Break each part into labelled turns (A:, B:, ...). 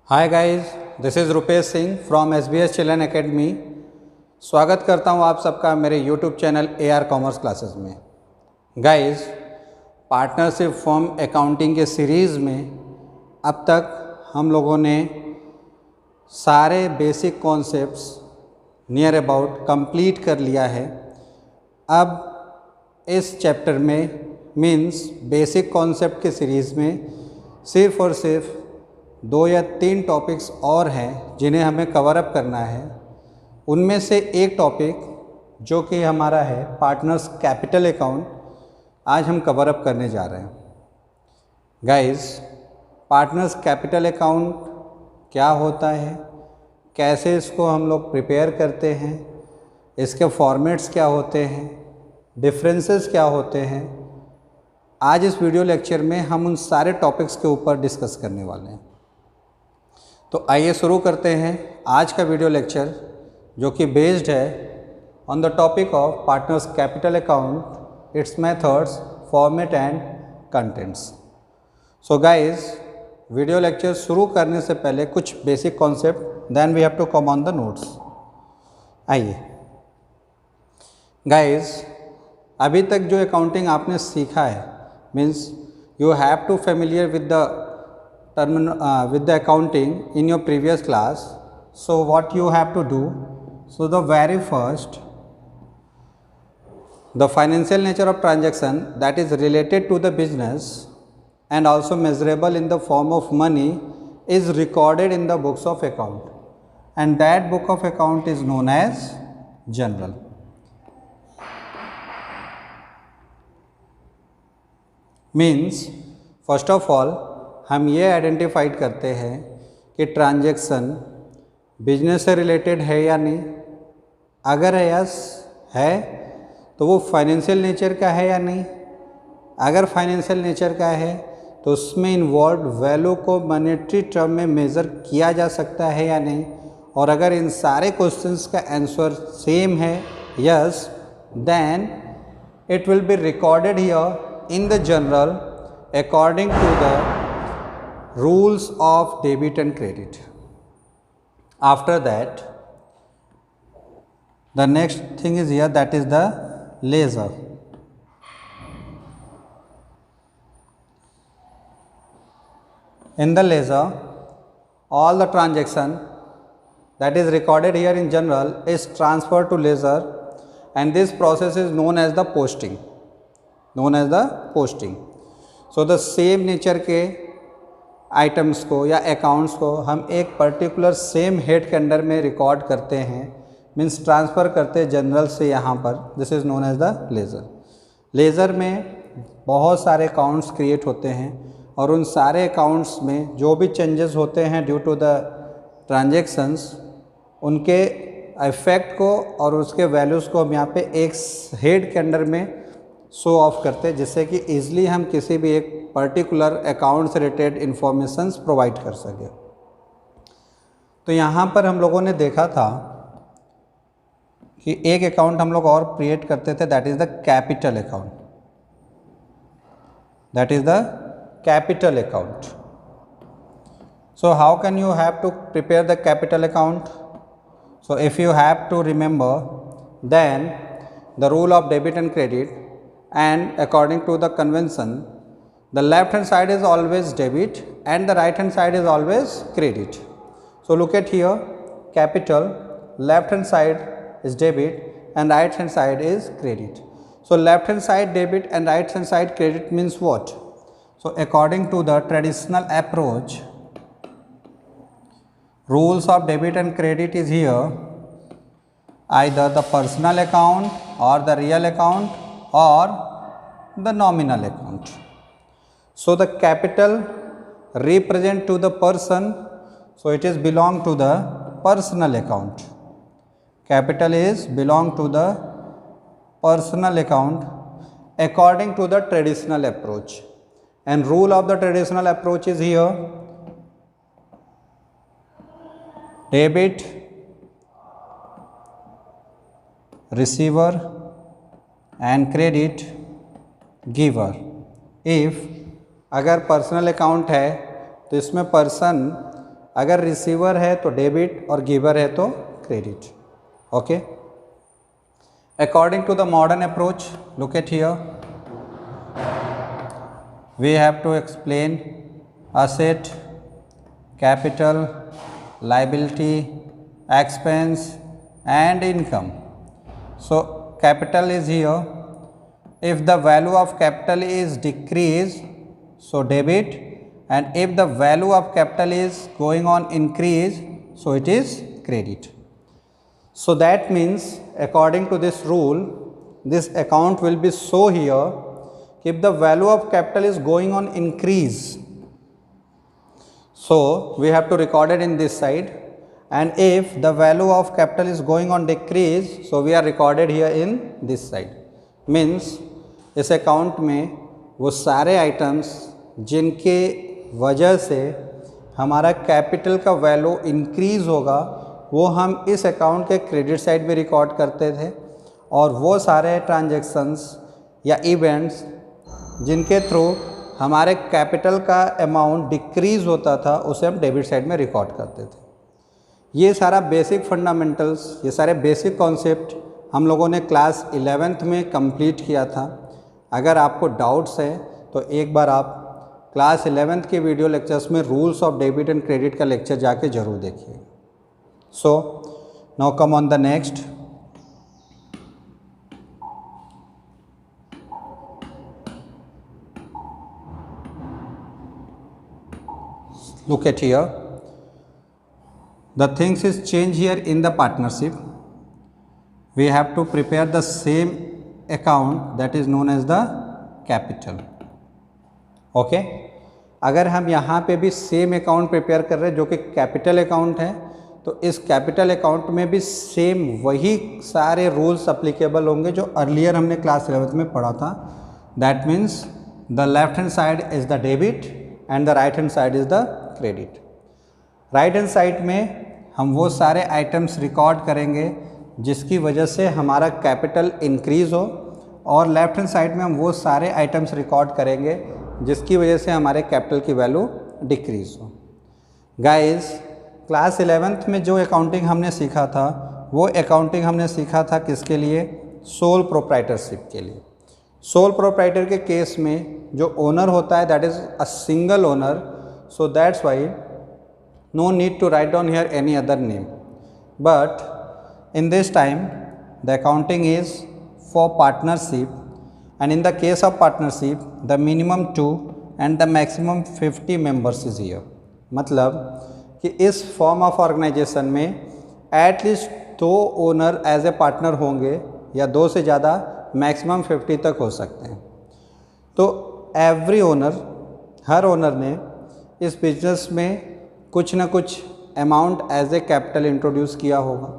A: Hi guys, this is Rupesh Singh from SBS children academy. स्वागत करता हूं आप सबका मेरे YouTube channel AR commerce classes में। गाइस, पार्टनरशिप फॉर्म अकाउंटिंग के सीरीज़ में अब तक हम लोगों ने सारे basic concepts near about complete कर लिया है। अब इस चैप्टर में मीन्स बेसिक कॉन्सेप्ट के सीरीज़ में सिर्फ़ और सिर्फ 2 या 3 टॉपिक्स और हैं जिन्हें हमें कवर अप करना है। उनमें से एक टॉपिक जो कि हमारा है पार्टनर्स कैपिटल अकाउंट, आज हम कवर अप करने जा रहे हैं। गाइस, पार्टनर्स कैपिटल अकाउंट क्या होता है, कैसे इसको हम लोग प्रिपेयर करते हैं, इसके फॉर्मेट्स क्या होते हैं, डिफरेंसेस क्या होते हैं, आज इस वीडियो लेक्चर में हम उन सारे टॉपिक्स के ऊपर डिस्कस करने वाले हैं। तो आइए शुरू करते हैं आज का वीडियो लेक्चर, जो कि बेस्ड है on the topic of partners capital account, its methods, format and contents. So guys, video lecture शुरू करने से पहले कुछ basic concept, then we have to come on the notes. आइए गाइस, अभी तक जो अकाउंटिंग आपने सीखा है, means you have to familiar with the accounting in your previous class. So what you have to do, so the very first, the financial nature of transaction that is related to the business and also measurable in the form of money is recorded in the books of account, and that book of account is known as journal. Means first of all हम ये identified करते हैं कि transaction business से related है या नहीं। अगर यस है तो वो फाइनेंशियल नेचर का है या नहीं। अगर फाइनेंशियल नेचर का है तो उसमें इन्वॉल्व वैल्यू को मॉनेटरी टर्म में मेज़र किया जा सकता है या नहीं। और अगर इन सारे क्वेश्चंस का आंसर सेम है, yes, then it will be recorded here in the journal according to the rules of debit and credit. After that, the next thing is here, that is the ledger. In the ledger, all the transaction that is recorded here in journal is transferred to ledger, and this process is known as the posting. So the same nature के items को या accounts को हम एक particular same head के under में record करते हैं, मीन्स ट्रांसफ़र करते हैं जनरल से यहाँ पर। This is known as the ledger. Ledger में बहुत सारे अकाउंट्स क्रिएट होते हैं और उन सारे अकाउंट्स में जो भी चेंजेस होते हैं ड्यू टू द ट्रांजेक्शन्स, उनके इफेक्ट को और उसके वैल्यूज़ को हम यहाँ पे एक हेड के अंडर में शो ऑफ करते हैं, जिससे कि ईज़िली हम किसी भी एक पर्टिकुलर अकाउंट से रिलेटेड इंफॉर्मेशंस प्रोवाइड कर सकें। तो यहाँ पर हम लोगों ने देखा था कि एक अकाउंट हम लोग और क्रिएट करते थे, that is the capital account. So how can you have to prepare the capital account? So if you have to remember, then the rule of debit and credit, and according to the convention, the left hand side is always debit and the right hand side is always credit. So look at here, capital, left hand side is debit and right hand side is credit. So left hand side debit and right hand side credit means what? So according to the traditional approach, rules of debit and credit is here, either the personal account or the real account or the nominal account. So the capital represent to the person, so it is belong to the personal account. Capital is belong to the personal account according to the traditional approach, and rule of the traditional approach is here, debit receiver and credit giver. If अगर personal account है तो इसमें person अगर receiver है तो debit और giver है तो credit. Okay. According to the modern approach, look at here. We have to explain asset, capital, liability, expense and income. So capital is here. If the value of capital is decreased, so debit, and if the value of capital is going on increase, so it is credit. So that means according to this rule, this account will be show here if the value of capital is going on increase, so we have to record it in this side, and if the value of capital is going on decrease, so we are recorded here in this side. Means इस account में वो सारे items जिनके वजह से हमारा capital का value increase होगा वो हम इस अकाउंट के क्रेडिट साइड में रिकॉर्ड करते थे, और वो सारे ट्रांजैक्शंस या इवेंट्स जिनके थ्रू हमारे कैपिटल का अमाउंट डिक्रीज़ होता था उसे हम डेबिट साइड में रिकॉर्ड करते थे. ये सारा बेसिक फंडामेंटल्स, ये सारे बेसिक कॉन्सेप्ट हम लोगों ने क्लास 11th में कंप्लीट किया था. अगर आपको डाउट्स है तो एक बार आप क्लास 11th के वीडियो लेक्चर्स में rules of debit and credit का लेक्चर जाके ज़रूर देखिए. So now come on the next. Look at here. The things is change here in the partnership. We have to prepare the same account that is known as the capital. Okay. अगर हम यहाँ पे भी same account prepare कर रहे हैं जो कि कैपिटल अकाउंट है, तो इस कैपिटल अकाउंट में भी सेम वही सारे रूल्स अप्लीकेबल होंगे जो अर्लियर हमने क्लास 11th में पढ़ा था. That means the left hand side is the debit and the right hand side is the credit. Right hand side में हम वो सारे आइटम्स रिकॉर्ड करेंगे जिसकी वजह से हमारा कैपिटल इंक्रीज़ हो, और लेफ्ट हैंड साइड में हम वो सारे आइटम्स रिकॉर्ड करेंगे जिसकी वजह से हमारे कैपिटल की वैल्यू डिक्रीज़ हो. गाइस, क्लास 11th में जो अकाउंटिंग हमने सीखा था वो अकाउंटिंग हमने सीखा था किसके लिए? सोल प्रोप्राइटरशिप के लिए. सोल प्रोप्राइटर के केस में जो ओनर होता है that is a single owner. So that's why no need to write down here any other name. But in this time the accounting is for partnership, and in the case of partnership the minimum 2 and the maximum 50 members is here. मतलब कि इस form of organization में at least 2 owner as a partner होंगे या 2 से ज़्यादा maximum 50 तक हो सकते हैं. तो एवरी ओनर, हर ओनर ने इस बिजनेस में कुछ ना कुछ amount as a capital introduce किया होगा.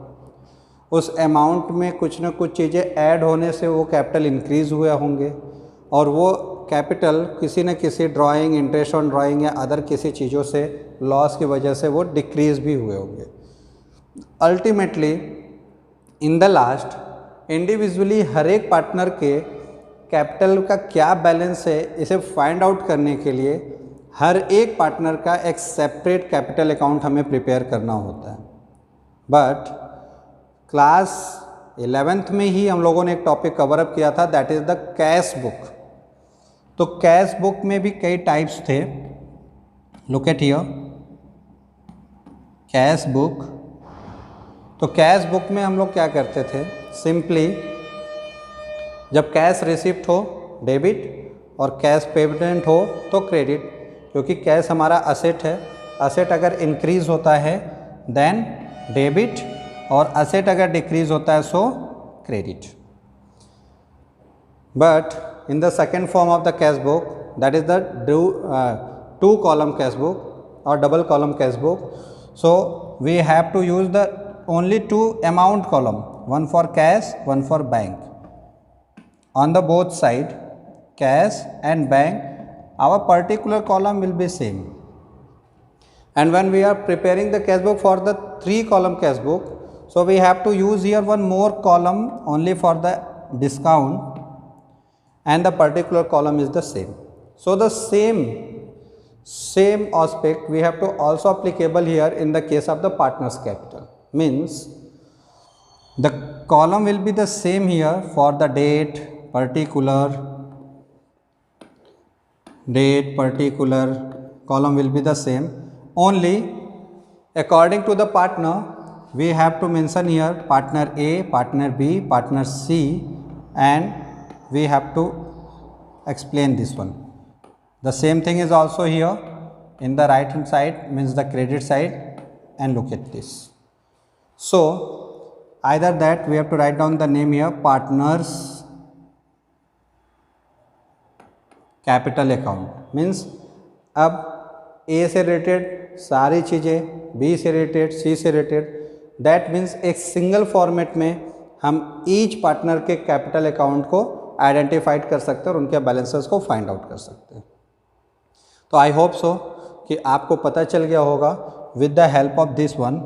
A: उस अमाउंट में कुछ ना कुछ चीज़ें ऐड होने से वो कैपिटल इंक्रीज़ हुए होंगे, और वो कैपिटल किसी न किसी ड्राइंग, इंटरेस्ट ऑन ड्राइंग या अदर किसी चीज़ों से लॉस की वजह से वो डिक्रीज़ भी हुए होंगे. Ultimately in the last individually हर एक पार्टनर के कैपिटल का क्या बैलेंस है इसे फाइंड आउट करने के लिए हर एक पार्टनर का एक सेपरेट कैपिटल अकाउंट हमें प्रिपेयर करना होता है. बट क्लास 11th में ही हम लोगों ने एक टॉपिक कवर अप किया था, that is the cash book. तो कैश बुक में भी कई टाइप्स थे. Look at here, cash book. तो कैश बुक में हम लोग क्या करते थे? सिंपली जब कैश रिसिप्ट हो डेबिट और कैश पेमेंट हो तो क्रेडिट, क्योंकि कैश हमारा असेट है. असेट अगर इंक्रीज़ होता है देन डेबिट, और असेट अगर डिक्रीज़ होता है so credit. But in the second form of the cash book, that is the 2 column cash book और double column cash book. So we have to use the only 2 amount column, one for cash, one for bank. On the both side, cash and bank, our particular column will be same. And when we are preparing the cash book for the 3 column cash book, so we have to use here one more column only for the discount, and the particular column is the same. So the same Same aspect we have to also applicable here in the case of the partner's capital. Means the column will be the same here for the date, particular column will be the same. Only according to the partner we have to mention here partner A, partner B, partner C, and we have to explain this one. The same thing is also here in the right hand side, means the credit side, and look at this. So either that we have to write down the name here, partners capital account, means अब ए से related सारी चीज़ें, B से related, सी से related, that means एक single format में हम each partner के कैपिटल अकाउंट को आइडेंटिफाइड कर सकते हैं और उनके बैलेंसेस को फाइंड आउट कर सकते हैं. तो आई होप सो कि आपको पता चल गया होगा with the help of this one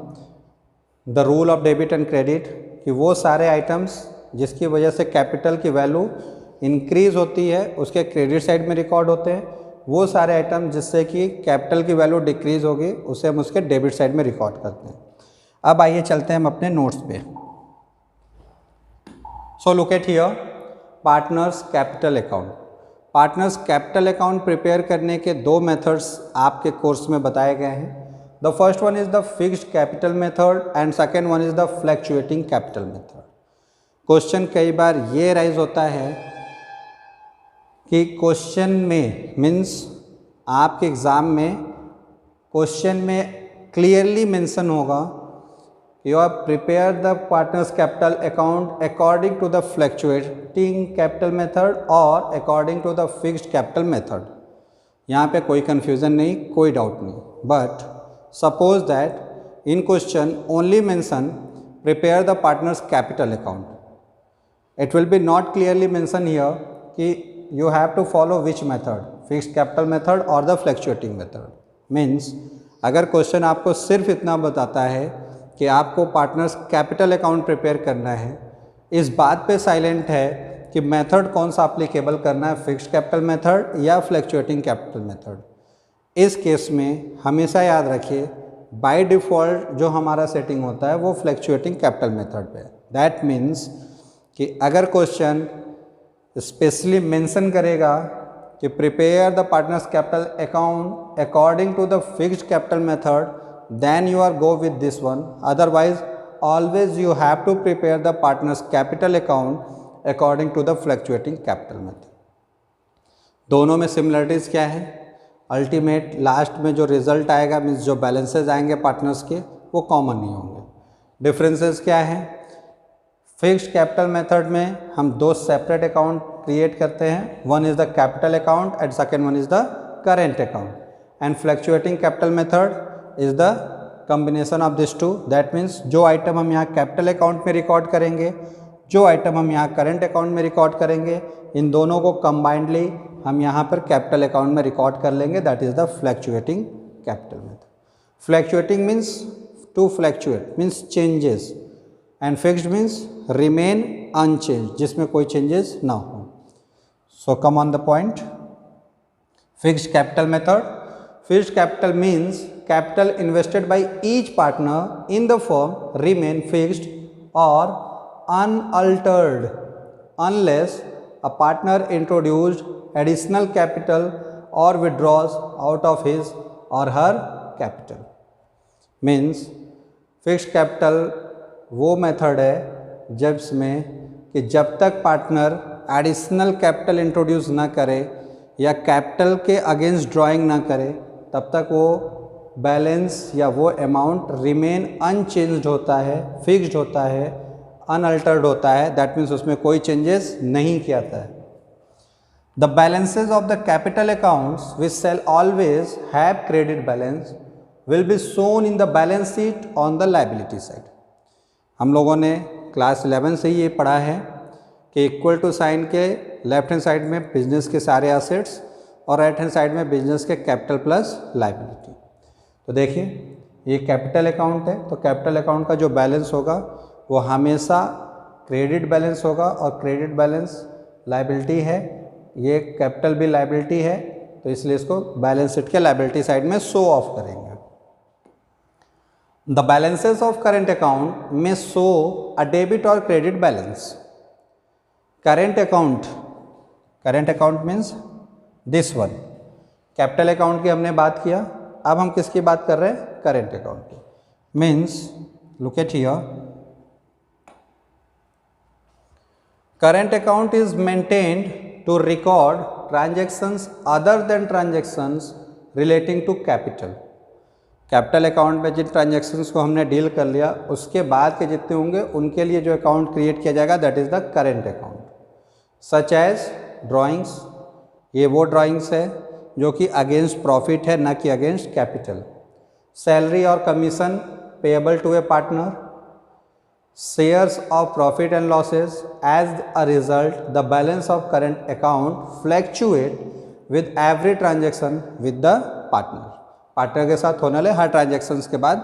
A: the rule of debit and credit, कि वो सारे आइटम्स जिसकी वजह से कैपिटल की वैल्यू इंक्रीज़ होती है उसके क्रेडिट साइड में रिकॉर्ड होते हैं, वो सारे आइटम जिससे कि कैपिटल की वैल्यू डिक्रीज़ होगी उसे हम उसके डेबिट साइड में रिकॉर्ड करते हैं. अब आइए चलते हैं हम अपने नोट्स पे. सो look at here partners capital account. Partners capital account prepare करने के दो मेथड्स आपके कोर्स में बताए गए हैं. The first one is the fixed capital method and second one is the fluctuating capital method. Question कई बार ये राइज होता है कि क्वेश्चन में मीन्स आपके एग्ज़ाम में क्वेश्चन में क्लियरली मेंशन होगा you are prepare the partners capital account according to the fluctuating capital method और according to the fixed capital method. यहाँ पे कोई कन्फ्यूज़न नहीं, कोई डाउट नहीं. But suppose that in question only mention prepare the partners capital account, it will be not clearly mention here कि you have to follow which method, fixed capital method or the fluctuating method. Means अगर question आपको सिर्फ इतना बताता है कि आपको partners capital account prepare करना है, इस बात पे साइलेंट है कि मेथड कौन सा अप्लीकेबल करना है, फिक्स्ड कैपिटल मेथड या फ्लैक्चुएटिंग कैपिटल मेथड, इस केस में हमेशा याद रखिए बाय डिफ़ॉल्ट जो हमारा सेटिंग होता है वो फ्लैक्चुएटिंग कैपिटल मेथड पे. दैट मीन्स कि अगर क्वेश्चन स्पेशली मेंशन करेगा कि prepare the partners capital account according to the fixed capital method, then you are go with this one. Otherwise always you have to prepare the partners capital account according to the fluctuating capital method. दोनों में similarities क्या है? Ultimate last में जो result आएगा means जो balances आएंगे partners के वो कॉमन नहीं होंगे. डिफरेंसेस क्या है? फिक्स्ड कैपिटल मेथड में हम दो सेपरेट अकाउंट क्रिएट करते हैं, one is the capital account and second one is the current account. And fluctuating capital method is the combination of this two. That means जो item हम यहाँ capital account में record करेंगे, जो item हम यहाँ करेंट अकाउंट में record करेंगे, इन दोनों को कंबाइंडली हम यहाँ पर कैपिटल अकाउंट में रिकॉर्ड कर लेंगे. That is the fluctuating capital method. Fluctuating means to fluctuate means changes and fixed means remain unchange, जिसमें कोई चेंजेस ना हो. So come on the point. Fixed capital method. Fixed capital means capital invested by each partner in the firm remain fixed और unaltered unless a partner introduced additional capital or withdraws out of his or her capital. Means fixed capital वो method है जिसमें कि जब तक partner additional capital introduce ना करे या कैपिटल के अगेंस्ट ड्राइंग ना करे तब तक वो बैलेंस या वो अमाउंट रिमेन अनचेंज्ड होता है, फिक्स्ड होता है, अनअल्टर्ड होता है. दैट मीन्स उसमें कोई चेंजेस नहीं किया था. The balances of the capital accounts which shell always have credit balance will be shown in the balance sheet on the liability side. हम लोगों ने क्लास 11 से ही ये पढ़ा है कि इक्वल टू साइन के लेफ्ट हैंड साइड में बिजनेस के सारे एसेट्स और राइट हैंड साइड में बिजनेस के कैपिटल प्लस लायबिलिटी. तो देखिए ये कैपिटल अकाउंट है, तो कैपिटल अकाउंट का जो बैलेंस होगा वो हमेशा क्रेडिट बैलेंस होगा और क्रेडिट बैलेंस लायबिलिटी है. ये कैपिटल भी लायबिलिटी है तो इसलिए इसको बैलेंस शीट के लायबिलिटी साइड में शो ऑफ करेंगे। The balances of current account में शो अ डेबिट और credit balance. Current account means this one. Capital account की हमने बात किया, अब हम किसकी बात कर रहे हैं? करेंट अकाउंट की। Means look at here, current account is maintained to record transactions other than transactions relating to capital। Capital account में जिन ट्रांजेक्शन्स को हमने डील कर लिया उसके बाद के जितने होंगे उनके लिए जो अकाउंट क्रिएट किया जाएगा that is the current account. Such as drawings, ये वो ड्राइंग्स है जो कि अगेंस्ट प्रॉफिट है, ना कि अगेंस्ट कैपिटल। सैलरी और commission payable to a partner, shares of profit and losses। as a result the balance of current account fluctuate with every transaction with the partner के साथ होने वाले हर ट्रांजेक्शन्स के बाद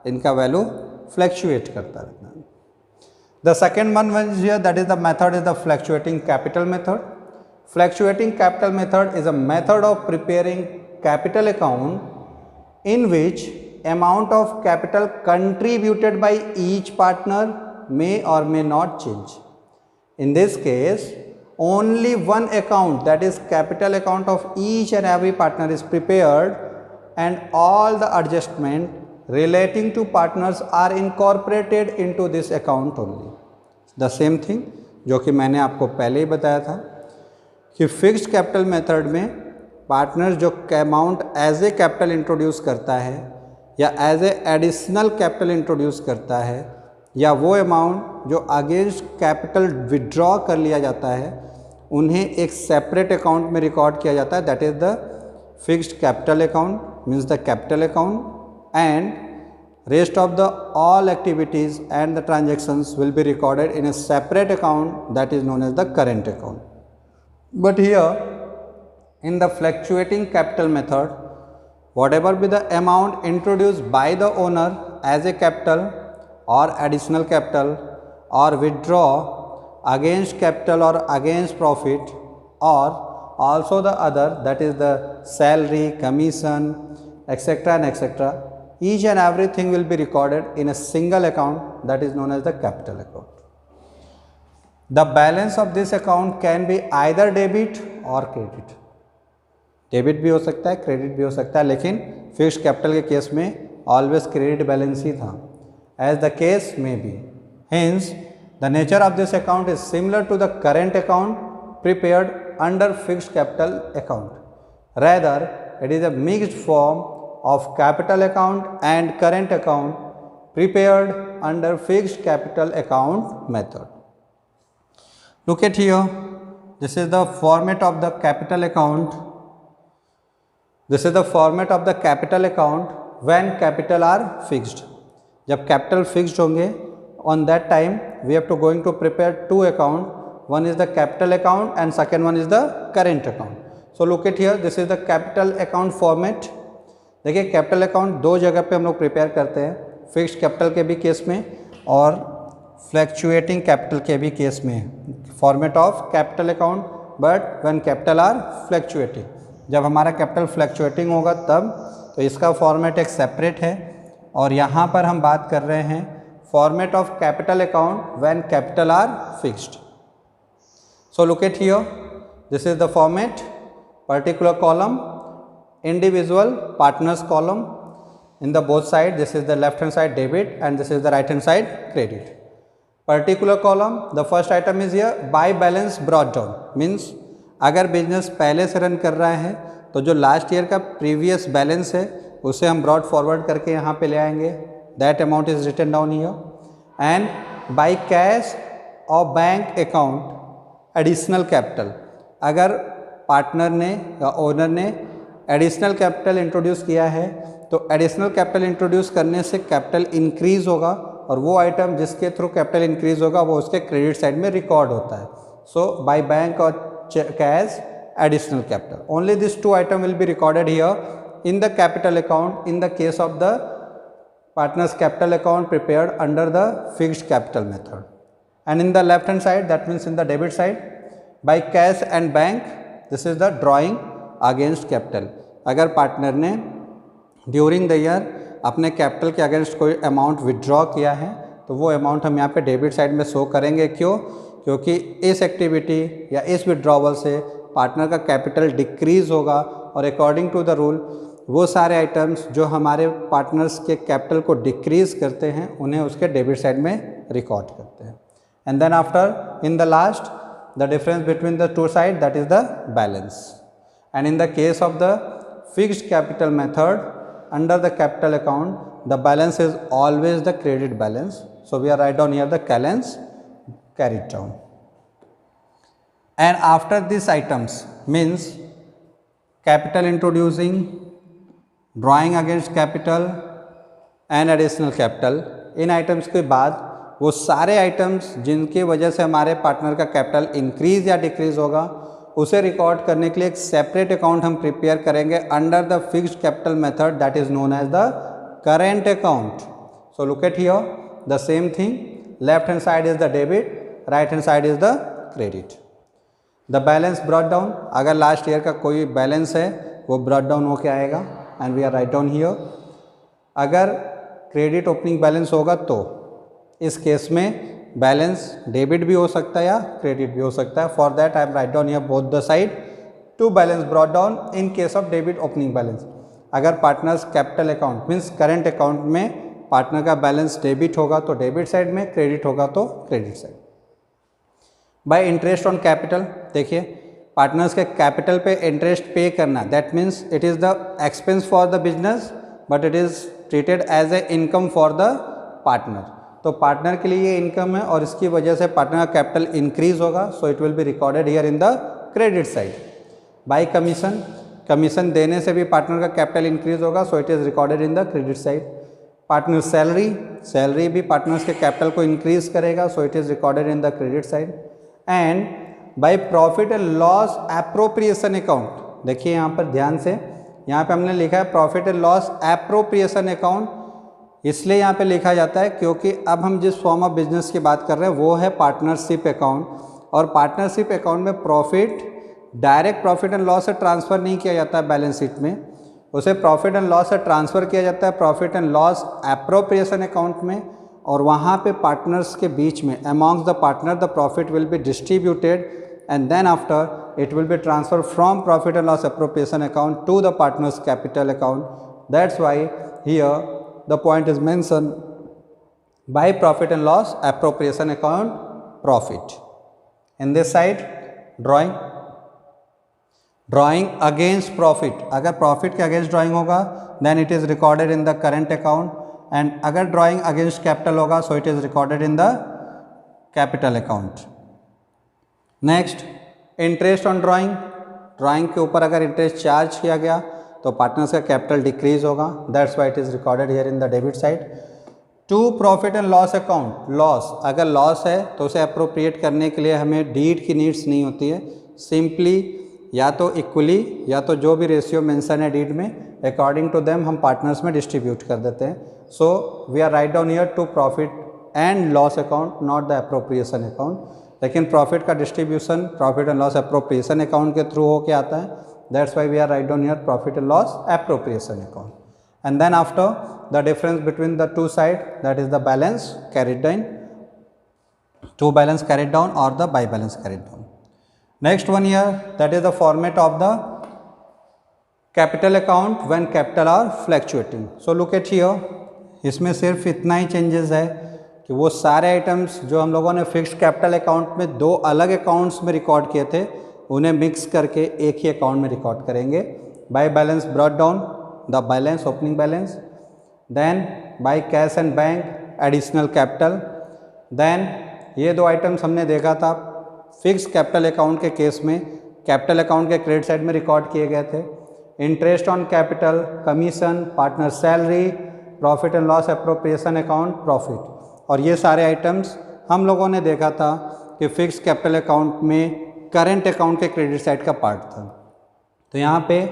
A: इनका वैल्यू फ्लैक्चुएट करता रहता है। The second one here that is the method is the fluctuating capital method. Fluctuating capital method is a method of preparing capital account in which amount of capital contributed by each partner may or may not change। in this case only one account, that is capital account of each and every partner is prepared and all the adjustment relating to partners are incorporated into this account only। the same thing जो कि मैंने आपको पहले ही बताया था कि fixed capital method में partner जो amount as a capital introduce करता है या as a additional capital introduce करता है या वो अमाउंट जो अगेंस्ट कैपिटल विड्रॉ कर लिया जाता है उन्हें एक सेपरेट अकाउंट में रिकॉर्ड किया जाता है, that is the fixed capital account means the capital account and rest of the all activities and the transactions will be recorded in a separate account that is known as the current account. But here in the fluctuating capital method whatever be the amount introduced by the owner as a capital or additional capital or withdraw against capital or against profit or also the other, that is the salary, commission, etc. and etc. each and everything will be recorded in a single account that is known as the capital account। the balance of this account can be either debit or credit। Debit भी हो सकता है, credit भी हो सकता है, लेकिन fixed capital के केस में ऑलवेज क्रेडिट बैलेंस ही था, एज द केस में B. Hence the nature of this account is similar to the current account prepared under fixed capital account, rather it is a mixed form of capital account and current account prepared under fixed capital account method. Look at here, this is the format of the capital account. This is the format of the capital account when capital are fixed। जब capital fixed होंगे on that time we have to going to prepare two account, one is the capital account and second one is the current account। so look at here, this is the capital account format। देखिए capital account दो जगह पे हम लोग prepare करते हैं, fixed capital के भी केस में और fluctuating capital के भी केस में। format of capital account but when capital are fluctuating, जब हमारा कैपिटल फ्लैक्चुएटिंग होगा तब, तो इसका फॉर्मेट एक सेपरेट है और यहाँ पर हम बात कर रहे हैं format of capital account when capital R fixed. So look at here, this is the format, particular column individual partners column, in the both side this is the left hand side debit and this is the right hand side credit. Particular column, the first item is here bye balance brought down, means अगर business पहले से run कर रहा है तो जो last year का previous balance है उसे हम ब्रॉड फॉरवर्ड करके यहाँ पे ले आएंगे, that amount is written down here. And by cash और बैंक अकाउंट एडिशनल कैपिटल, अगर पार्टनर ने या ओनर ने एडिशनल कैपिटल इंट्रोड्यूस किया है तो एडिशनल कैपिटल इंट्रोड्यूस करने से कैपिटल इंक्रीज होगा और वो आइटम जिसके थ्रू कैपिटल इंक्रीज होगा वो उसके क्रेडिट साइड में रिकॉर्ड होता है। सो बाय बैंक और cash additional capital, only these two item will be recorded here in the capital account in the case of the partners capital account prepared under the fixed capital method। and in the left hand side, that means in the debit side, by cash and bank, this is the drawing against capital. अगर partner ने during the year अपने capital के against कोई amount withdraw किया है तो वो amount हम यहाँ पे डेबिट साइड में शो करेंगे। क्यों? क्योंकि इस एक्टिविटी या इस विड्रॉवल से पार्टनर का कैपिटल डिक्रीज़ होगा और अकॉर्डिंग टू द रूल वो सारे आइटम्स जो हमारे पार्टनर्स के कैपिटल को डिक्रीज़ करते हैं उन्हें उसके डेबिट साइड में रिकॉर्ड करते हैं। And then after in the last the difference between the two side that is the balance. And in the case of the fixed capital method under the capital account the balance is always the credit balance. So we are write down here the balance carried down. And after these items means capital introducing, drawing against capital and additional capital, in items के बाद वो सारे items जिनकी वजह से हमारे partner का capital increase या डिक्रीज होगा उसे रिकॉर्ड करने के लिए एक सेपरेट अकाउंट हम प्रिपेयर करेंगे under the fixed capital method that is known as the current account. So look at here the same thing, left hand side is the debit, right hand side is the credit. The balance brought down, अगर last year का कोई balance है वो brought down होके आएगा and we are write down here. अगर credit opening balance होगा तो इस केस में बैलेंस डेबिट भी हो सकता है या क्रेडिट भी हो सकता है। For that I am write down here both the side to balance brought down in case of debit opening balance. अगर partners capital account means current account में पार्टनर का बैलेंस डेबिट होगा तो डेबिट साइड में, credit होगा तो credit side. By interest on capital, देखिए partners के कैपिटल पे इंटरेस्ट पे करना that means it is the expense for the business but it is treated as a income for the partner. तो partner के लिए ये इनकम है और इसकी वजह से पार्टनर का कैपिटल इंक्रीज होगा, so it will be recorded here in the credit side. Bye commission, commission देने से भी पार्टनर का कैपिटल इंक्रीज होगा, so it is recorded in the credit side. Partner salary, salary भी पार्टनर्स के capital को increase करेगा, सो it is recorded in the credit side. And bye profit and loss appropriation account, देखिए यहाँ पर ध्यान से, यहाँ पे हमने लिखा है profit and loss appropriation account, इसलिए यहाँ पे लिखा जाता है क्योंकि अब हम जिस फॉर्म ऑफ बिजनेस की बात कर रहे हैं वो है पार्टनरशिप अकाउंट। और पार्टनरशिप अकाउंट में profit direct profit and loss से ट्रांसफ़र नहीं किया जाता है बैलेंस शीट में, उसे प्रॉफिट एंड लॉस से ट्रांसफ़र किया जाता है profit and loss appropriation account में। और वहाँ पे पार्टनर्स के बीच में amongst the partner the profit will be distributed and then after it will be transfer from profit and loss appropriation account to the partners capital account. That's why here the point is mention by profit and loss appropriation account profit. In this side drawing, drawing against profit, अगर profit के against drawing होगा then it is recorded in the current account and अगर drawing against capital होगा so it is recorded in the capital account. Next interest on drawing, drawing के ऊपर अगर interest charge किया गया तो पार्टनर्स का कैपिटल डिक्रीज होगा, that's why it is recorded here in the debit side. To profit and loss account, loss, अगर loss है तो उसे अप्रोप्रिएट करने के लिए हमें डीड की नीड्स नहीं होती है, सिंपली या तो इक्वली या तो जो भी रेशियो मेंशन है डीड में अकॉर्डिंग टू देम हम पार्टनर्स में डिस्ट्रीब्यूट कर देते हैं। So we are write down here to profit and loss account not the appropriation account. लेकिन प्रॉफिट का distribution profit and loss appropriation account के थ्रू होके आता है, that's why we are write down here profit and loss appropriation account. And then after the difference between the two side that is the balance carried down, to balance carried down और the by balance carried down. Next one here, that is the format of the capital account when capital are fluctuating. So look at here, इसमें सिर्फ इतना ही changes है कि वो सारे items जो हम लोगों ने फिक्स्ड कैपिटल अकाउंट में दो अलग अकाउंट्स में रिकॉर्ड किए थे उन्हें मिक्स करके एक ही अकाउंट में रिकॉर्ड करेंगे। By balance brought down the balance opening balance, then by cash and bank additional capital, then ये दो आइटम्स हमने देखा था फिक्स कैपिटल अकाउंट के केस में कैपिटल अकाउंट के क्रेडिट साइड में रिकॉर्ड किए गए थे। Interest on capital, commission, partner salary, profit and loss appropriation account profit, और ये सारे आइटम्स हम लोगों ने देखा था कि फिक्स कैपिटल अकाउंट में करेंट अकाउंट के क्रेडिट साइड का पार्ट था। तो यहाँ पे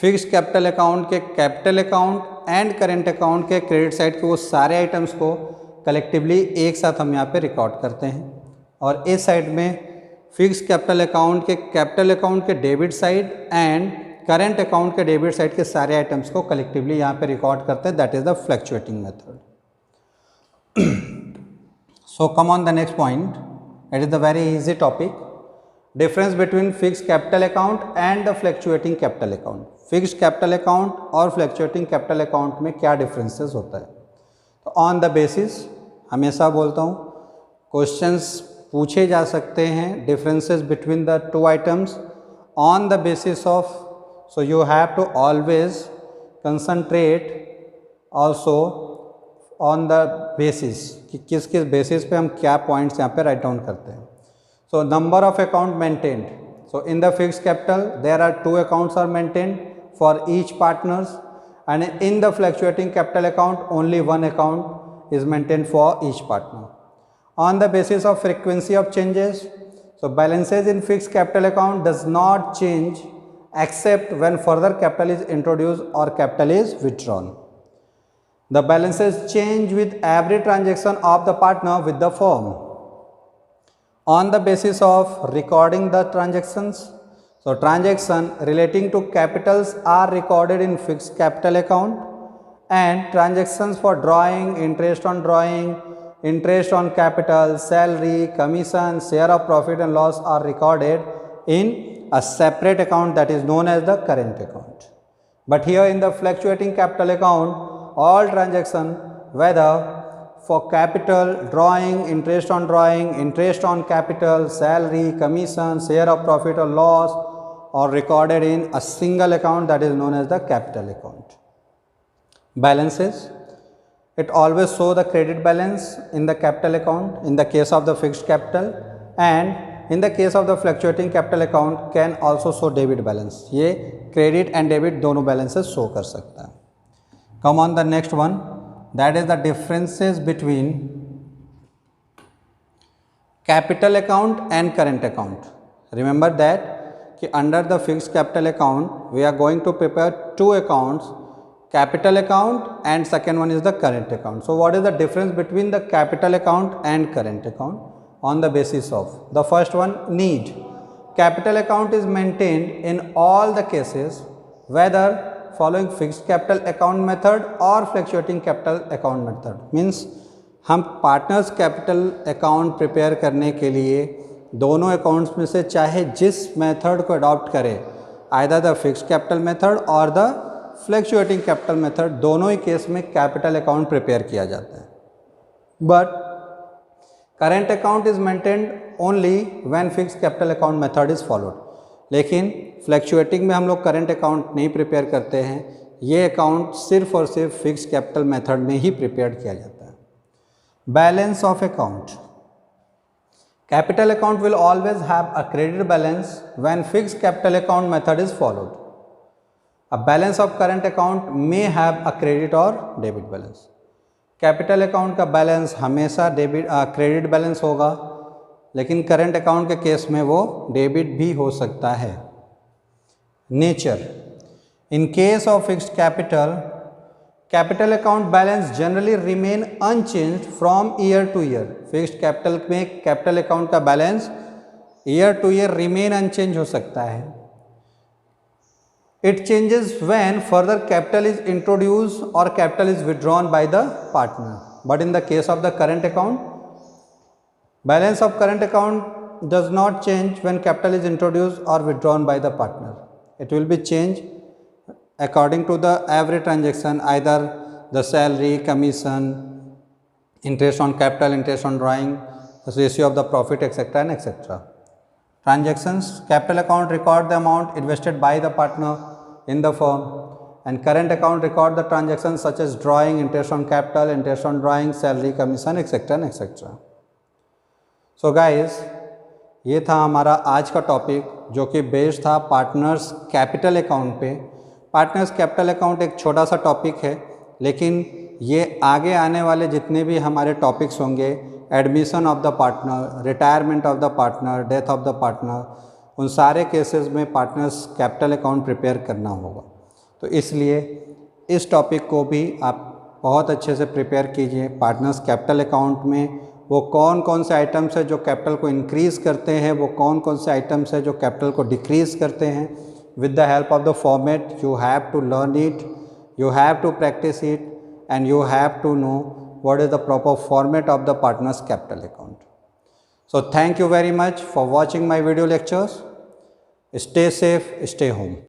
A: फिक्स कैपिटल अकाउंट के capital account and current account के क्रेडिट साइड के वो सारे आइटम्स को कलेक्टिवली एक साथ हम यहाँ पे रिकॉर्ड करते हैं। और इस साइड में फिक्स कैपिटल अकाउंट के debit side and current account के डेबिट साइड के सारे आइटम्स को कलेक्टिवली यहाँ पे रिकॉर्ड करते हैं, that is the fluctuating method. So come on the next point. It is the very easy topic. Difference between fixed capital account and the fluctuating capital account. Fixed capital account और fluctuating capital account में क्या differences होता है? तो on the basis, हमेशा बोलता हूँ, questions पूछे जा सकते हैं differences between the two items on the basis of, so you have to always concentrate also on the basis कि किस किस बेसिस पे हम क्या पॉइंट्स यहाँ पे राइट डाउन करते हैं. So number of account maintained. So in the fixed capital there are 2 accounts are maintained for each partners and in the fluctuating capital account only 1 account is maintained for each partner. On the basis of frequency of changes, so balances in fixed capital account does not change except when further capital is introduced or capital is withdrawn. The balances change with every transaction of the partner with the firm. On the basis of recording the transactions, so transaction relating to capitals are recorded in fixed capital account and transactions for drawing, interest on drawing, interest on capital, salary, commission, share of profit and loss are recorded in a separate account that is known as the current account. But here in the fluctuating capital account, all transaction whether for capital, drawing, interest on drawing, interest on capital, salary, commission, share of profit or loss are recorded in a single account that is known as the capital account. Balances, it always show the credit balance in the capital account in the case of the fixed capital, and in the case of the fluctuating capital account can also show debit balance. ये credit and debit दोनों balances show कर सकता है. Come on the next one, that is the differences between capital account and current account. Remember that कि under the fixed capital account we are going to prepare 2 accounts, capital account and second one is the current account. So what is the difference between the capital account and current account? On the basis of the first one, need. Capital account is maintained in all the cases whether following fixed capital account method or fluctuating capital account method. Means हम partners capital account prepare करने के लिए दोनों accounts में से चाहे जिस method को अडॉप्ट करें, either the fixed capital method और द फ्लक्चुएटिंग कैपिटल मेथड, दोनों ही केस में कैपिटल अकाउंट प्रिपेयर किया जाता है. But current account is maintained only when fixed capital account method is followed. लेकिन फ्लक्चुएटिंग में हम लोग करेंट अकाउंट नहीं प्रिपेयर करते हैं, ये अकाउंट सिर्फ और सिर्फ फिक्स्ड कैपिटल मेथड में ही प्रिपेयर किया जाता है. Balance of account. Capital account will always have a credit balance when fixed capital account method is followed. A balance of current account may have a credit और debit balance. Capital account का balance हमेशा credit balance होगा, लेकिन current account के case में वो debit भी हो सकता है. Nature. In case of fixed capital, capital account balance generally remain unchanged from year to year. Fixed capital में कैपिटल अकाउंट का balance year to year remain unchange हो सकता है. It changes when further capital is introduced or capital is withdrawn by the partner. But in the case of the current account, balance of current account does not change when capital is introduced or withdrawn by the partner. It will be changed according to the every transaction, either the salary, commission, interest on capital, interest on drawing, the ratio of the profit, etc. and etc. Transactions, capital account record the amount invested by the partner in the firm, and current account record the transactions such as drawing, interest on capital, interest on drawing, salary, commission, etc. and etc. So guys, ये था हमारा आज का topic जो कि based था partners capital account पे. Partners capital account एक छोटा सा टॉपिक है, लेकिन ये आगे आने वाले जितने भी हमारे टॉपिक्स होंगे, admission of the partner, retirement of the partner, death of the partner, उन सारे केसेस में पार्टनर्स कैपिटल अकाउंट प्रिपेयर करना होगा. तो इसलिए इस टॉपिक को भी आप बहुत अच्छे से प्रिपेयर कीजिए. पार्टनर्स कैपिटल अकाउंट में वो कौन कौन से आइटम्स हैं जो कैपिटल को इंक्रीज़ करते हैं, वो कौन कौन से आइटम्स हैं जो कैपिटल को डिक्रीज़ करते हैं, with the help of the format. You have to learn it, you have to practice it, and you have to know what is the proper format of the partner's capital account. So thank you very much for watching my video lectures. Stay safe, stay home.